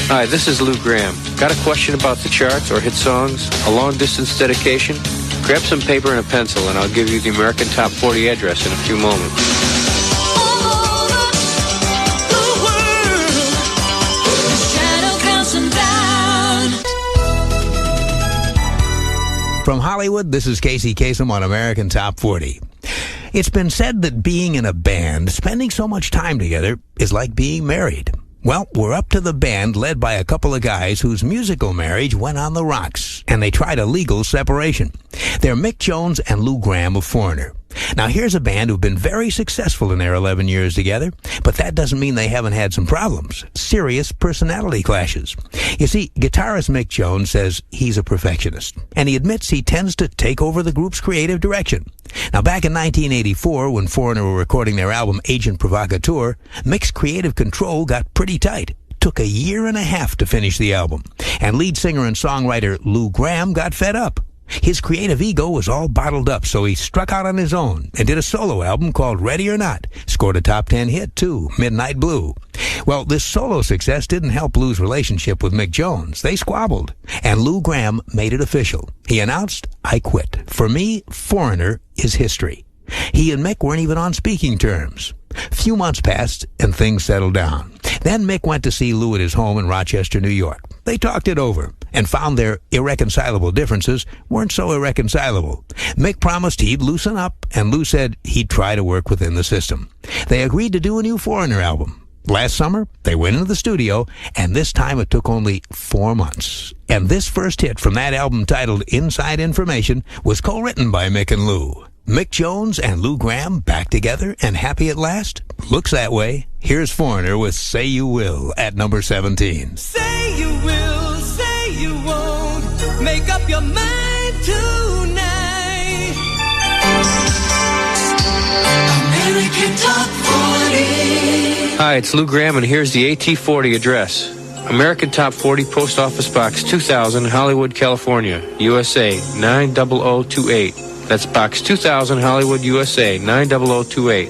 Hi, this is Lou Gramm. Got a question about the charts or hit songs? A long-distance dedication? Grab some paper and a pencil, and I'll give you the American Top 40 address in a few moments. From Hollywood, this is Kasem on American Top 40. It's been said that being in a band, spending so much time together, is like being married. Well, we're up to the band led by a couple of guys whose musical marriage went on the rocks, and they tried a legal separation. They're Mick Jones and Lou Gramm of Foreigner. Now, here's a band who've been very successful in their 11 years together, but that doesn't mean they haven't had some problems, serious personality clashes. You see, guitarist Mick Jones says he's a perfectionist, and he admits he tends to take over the group's creative direction. Now, back in 1984, when Foreigner were recording their album Agent Provocateur, Mick's creative control got pretty tight. Took a year and a half to finish the album, and lead singer and songwriter Lou Gramm got fed up. His creative ego was all bottled up, so he struck out on his own and did a solo album called Ready or Not. Scored a top 10 hit, too, Midnight Blue. Well, this solo success didn't help Lou's relationship with Mick Jones. They squabbled, and Lou Gramm made it official. He announced, "I quit. For me, Foreigner is history." He and Mick weren't even on speaking terms. Few months passed, and things settled down. Then Mick went to see Lou at his home in Rochester, New York. They talked it over and found their irreconcilable differences weren't so irreconcilable. Mick promised he'd loosen up, and Lou said he'd try to work within the system. They agreed to do a new Foreigner album. Last summer, they went into the studio, and this time it took only 4 months. And this first hit from that album, titled Inside Information, was co-written by Mick and Lou. Mick Jones and Lou Gramm back together and happy at last? Looks that way. Here's Foreigner with Say You Will at number 17. Say you will, say you won't, make up your mind tonight. American Top 40. Hi, it's Lou Gramm, and here's the AT40 address. American Top 40, Post Office Box 2000, Hollywood, California, USA, 90028. That's Box 2000, Hollywood, USA, 90028.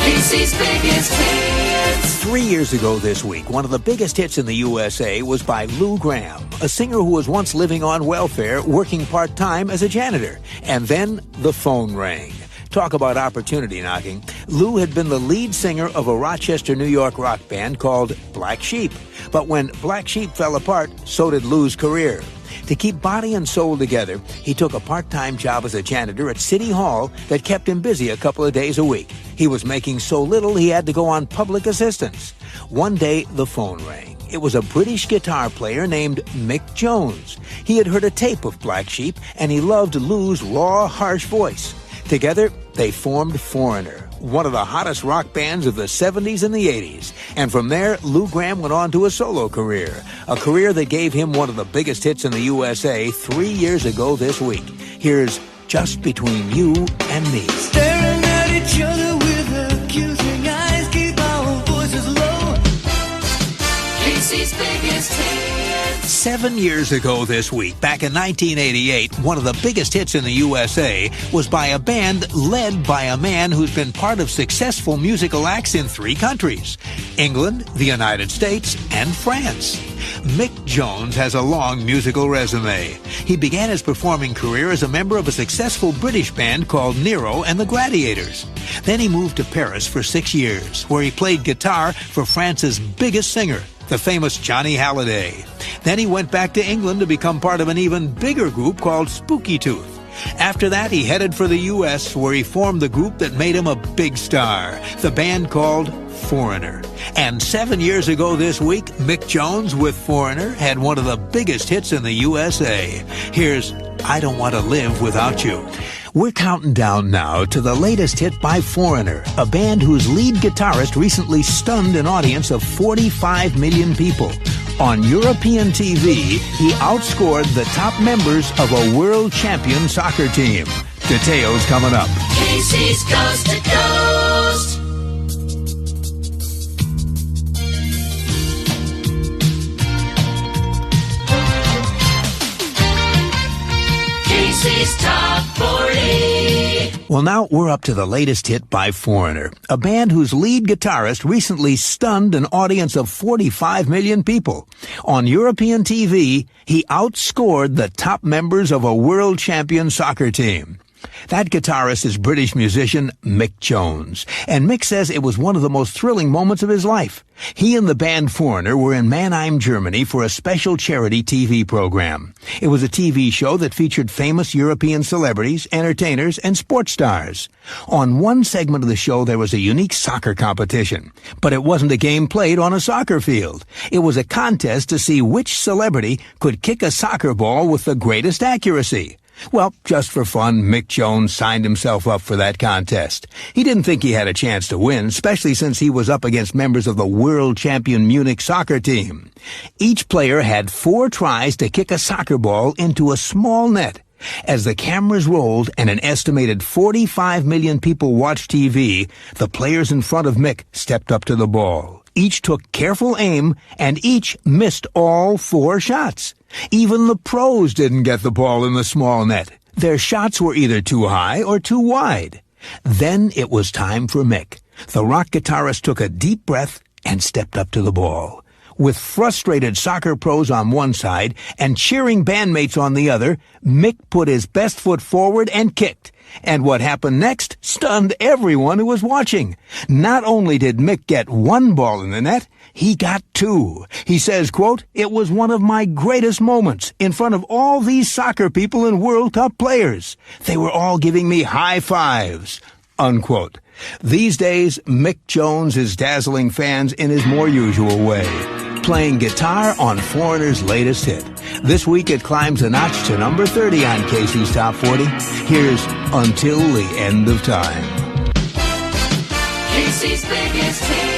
Casey's biggest hits. 3 years ago this week, one of the biggest hits in the USA was by Lou Gramm, a singer who was once living on welfare, working part-time as a janitor. And then the phone rang. Talk about opportunity knocking. Lou had been the lead singer of a Rochester, New York rock band called Black Sheep. But when Black Sheep fell apart, so did Lou's career. To keep body and soul together, he took a part-time job as a janitor at City Hall that kept him busy a couple of days a week. He was making so little he had to go on public assistance. One day, the phone rang. It was a British guitar player named Mick Jones. He had heard a tape of Black Sheep, and he loved Lou's raw, harsh voice. Together, they formed Foreigner, one of the hottest rock bands of the 70s and the 80s. And from there, Lou Gramm went on to a solo career, a career that gave him one of the biggest hits in the USA 3 years ago this week. Here's Just Between You and Me. Staring at each other with accusing eyes, keep our voices low. Casey's biggest hits. 7 years ago this week, back in 1988, one of the biggest hits in the USA was by a band led by a man who's been part of successful musical acts in 3 countries: England, the United States, and France. Mick Jones has a long musical resume. He began his performing career as a member of a successful British band called Nero and the Gladiators. Then he moved to Paris for 6 years, where he played guitar for France's biggest singer, the famous Johnny Hallyday. Then he went back to England to become part of an even bigger group called Spooky Tooth. After that, he headed for the U.S., where he formed the group that made him a big star, the band called Foreigner. And 7 years ago this week, Mick Jones with Foreigner had one of the biggest hits in the USA. Here's I Don't Want to Live Without You. We're counting down now to the latest hit by Foreigner, a band whose lead guitarist recently stunned an audience of 45 million people. On European TV, he outscored the top members of a world champion soccer team. Details coming up. Casey's Coast to Coast. Casey's Top 40. Well, now we're up to the latest hit by Foreigner, a band whose lead guitarist recently stunned an audience of 45 million people. On European TV, he outscored the top members of a world champion soccer team. That guitarist is British musician Mick Jones, and Mick says it was one of the most thrilling moments of his life. He and the band Foreigner were in Mannheim, Germany for a special charity TV program. It was a TV show that featured famous European celebrities, entertainers, and sports stars. On one segment of the show there was a unique soccer competition, but it wasn't a game played on a soccer field. It was a contest to see which celebrity could kick a soccer ball with the greatest accuracy. Well, just for fun, Mick Jones signed himself up for that contest. He didn't think he had a chance to win, especially since he was up against members of the world champion Munich soccer team. Each player had 4 tries to kick a soccer ball into a small net. As the cameras rolled and an estimated 45 million people watched TV, the players in front of Mick stepped up to the ball. Each took careful aim, and each missed all 4 shots. Even the pros didn't get the ball in the small net. Their shots were either too high or too wide. Then it was time for Mick. The rock guitarist took a deep breath and stepped up to the ball. With frustrated soccer pros on one side and cheering bandmates on the other, Mick put his best foot forward and kicked. And what happened next stunned everyone who was watching. Not only did Mick get 1 ball in the net, he got 2. He says, quote, "It was one of my greatest moments in front of all these soccer people and World Cup players. They were all giving me high fives," unquote. These days, Mick Jones is dazzling fans in his more usual way, playing guitar on Foreigner's latest hit. This week it climbs a notch to number 30 on Casey's Top 40. Here's Until the End of Time. Casey's biggest hits.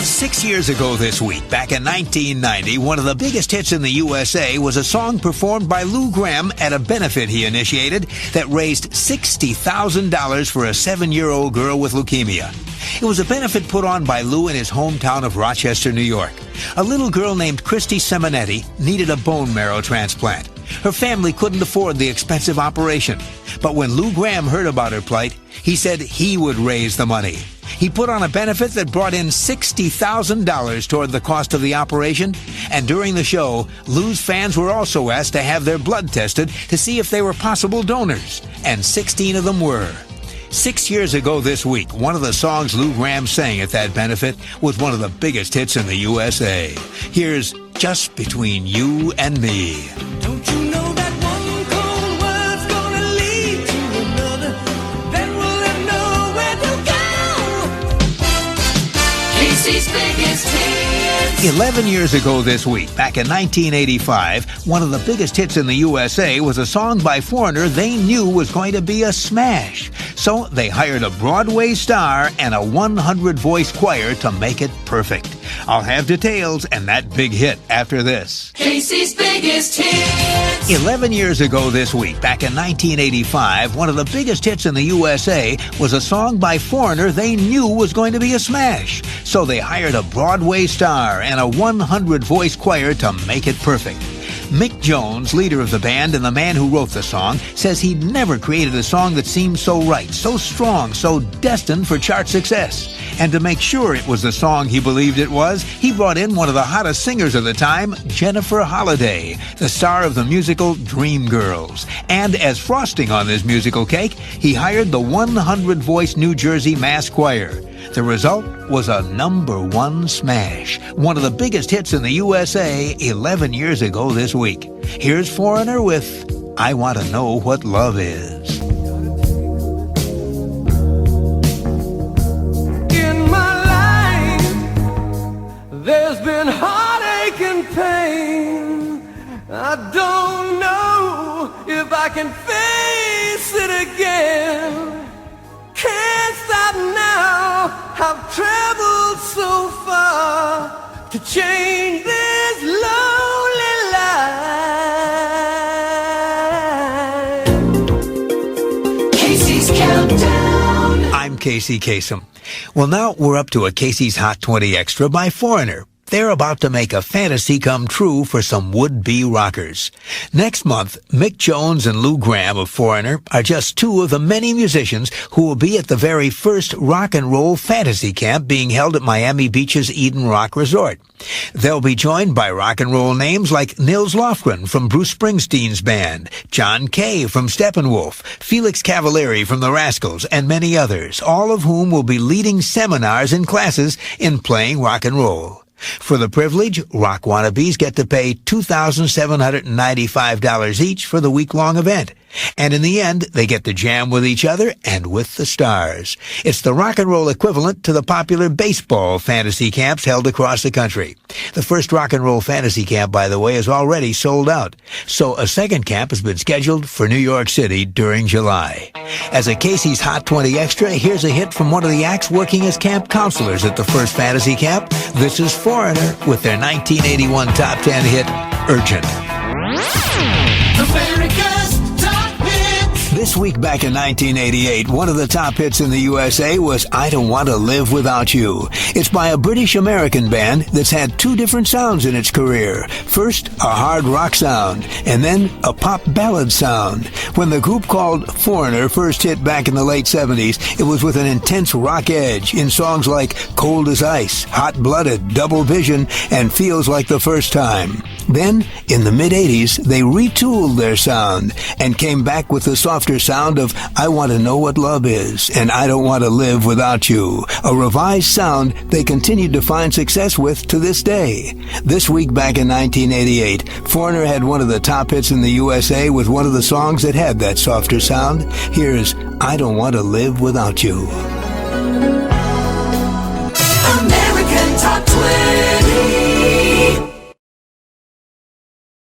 6 years ago this week, back in 1990, one of the biggest hits in the USA was a song performed by Lou Gramm at a benefit he initiated that raised $60,000 for a 7-year-old girl with leukemia. It was a benefit put on by Lou in his hometown of Rochester, New York. A little girl named Christy Simonetti needed a bone marrow transplant. Her family couldn't afford the expensive operation. But when Lou Gramm heard about her plight, he said he would raise the money. He put on a benefit that brought in $60,000 toward the cost of the operation, and during the show, Lou's fans were also asked to have their blood tested to see if they were possible donors, and 16 of them were. 6 years ago this week, one of the songs Lou Gramm sang at that benefit was one of the biggest hits in the USA. Here's Just Between You and Me. Don't you know that one cold word's gonna lead to another? Then we'll have nowhere to go. Casey's biggest hits. 11 years ago this week, back in 1985, one of the biggest hits in the USA was a song by Foreigner they knew was going to be a smash. So they hired a Broadway star and a 100-voice choir to make it perfect. I'll have details and that big hit after this. Casey's biggest hits. 11 years ago this week, back in 1985, one of the biggest hits in the USA was a song by Foreigner they knew was going to be a smash. So they hired a Broadway star and a 100-voice choir to make it perfect. Mick Jones, leader of the band and the man who wrote the song, says he'd never created a song that seemed so right, so strong, so destined for chart success. And to make sure it was the song he believed it was, he brought in one of the hottest singers of the time, Jennifer Holliday, the star of the musical Dreamgirls. And as frosting on this musical cake, he hired the 100-voice New Jersey Mass Choir. The result was a #1 smash, one of the biggest hits in the USA 11 years ago this week. Here's Foreigner with I Want to Know What Love Is. In my life, there's been heartache and pain. I don't know if I can face it again. Can't stop now, I've traveled so far to change this lonely life. Casey's Countdown. I'm Casey Kasem. Well, now we're up to a Casey's Hot 20 Extra by Foreigner. they're about to make a fantasy come true for some would-be rockers. Next month, Mick Jones and Lou Gramm of Foreigner are just two of the many musicians who will be at the very first rock and roll fantasy camp being held at Miami Beach's Eden Rock Resort. They'll be joined by rock and roll names like Nils Lofgren from Bruce Springsteen's band, John Kay from Steppenwolf, Felix Cavalieri from the Rascals, and many others, all of whom will be leading seminars and classes in playing rock and roll. For the privilege, rock wannabes get to pay $2,795 each for the week-long event. And in the end, they get to jam with each other and with the stars. It's the rock and roll equivalent to the popular baseball fantasy camps held across the country. The first rock and roll fantasy camp, by the way, is already sold out. So a second camp has been scheduled for New York City during July. As a Casey's Hot 20 Extra, here's a hit from one of the acts working as camp counselors at the first fantasy camp. This is Foreigner with their 1981 top 10 hit, Urgent. America's top hits. This week back in 1988, one of the top hits in the USA was I Don't Want to Live Without You. It's by a British-American band that's had two different sounds in its career. First, a hard rock sound, and then a pop ballad sound. When the group called Foreigner first hit back in the late 70s, it was with an intense rock edge in songs like Cold as Ice, Hot-Blooded, Double Vision, and Feels Like the First Time. Then, in the mid-80s, they retooled their sound and came back with the softer sound of I Want to Know What Love Is and I Don't Want to Live Without You, a revised sound they continued to find success with to this day. This week back in 1988, Foreigner had one of the top hits in the USA with one of the songs that had that softer sound. Here's I Don't Want to Live Without You. American Top 20.